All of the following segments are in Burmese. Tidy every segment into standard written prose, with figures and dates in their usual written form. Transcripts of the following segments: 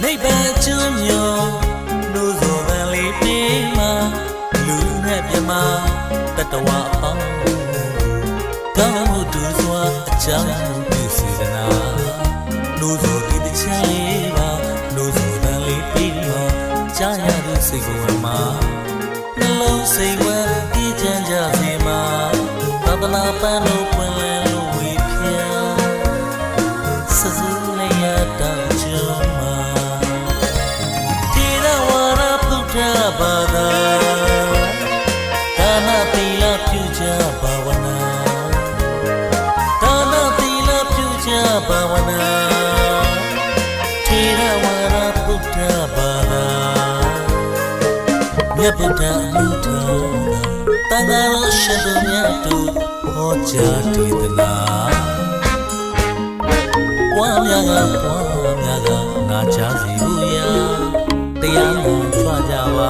နိဗ္ဗာန်ကျွမ်းမြော်လို့ဆိုပန်လေးပေးမှာလူနဲ့မြမတတဝအပေါင်းကောင်းမှုတူစွာအကြောင်းပြုစေတနာလို့ဆိုဒီတစ်ချက်လေးပါလို့ဆိုပန်လေးပေးမှာကြားရသူစိတ်ကိုမှာနှလုံးစိတ်ဝဲအေးချမ်းကြစေမှာသဗ္ဗလာပန်းလို့ပွင့်လန်းလို့ဝေဖြာစစူးလေးရတောင်ကျွမ်းမှာဘာသာဒါနသီလပြုကြဘာဝနာဒါနသီလပြုကြဘာဝနာထေရဝါဒဗုဒ္ဓဘာသာမြတ်ဗုဒ္ဓအမှုတော်တန်ခါတော်ရှင်သူမြတ်တို့ဟောကြားဒေသနာပွားများကနာကြားစီဘူးရာတရားကိုကြွကြပါ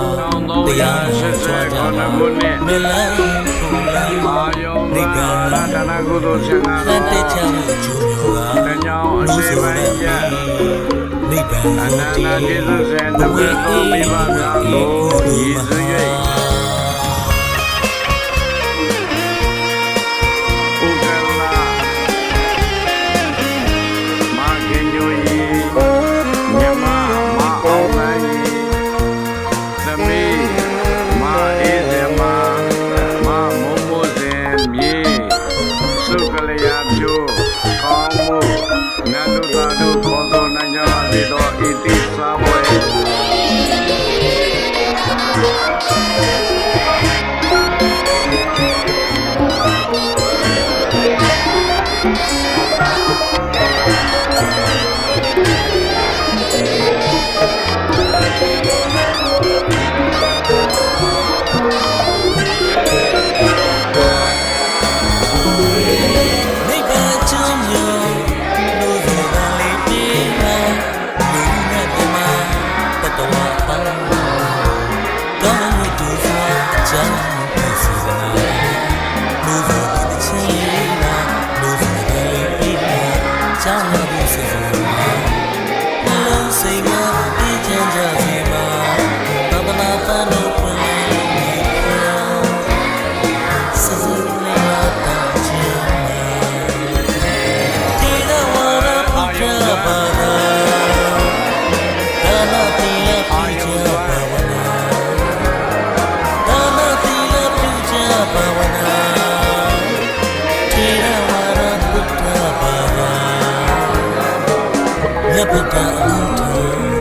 တရားကိုကြွကြပါမလန်းဖူလန်းနိဗ္ဗာန်တဏ္ဍကုသိုလ်ဆင်္ဃာတချမ်းကျိုးမျိုးကလူဆိုတဲ့နိဗ္ဗာန်အနန္တကျေးဇူးရှင်တပည့်တော်မိဘများကိုရည်စည်၍Say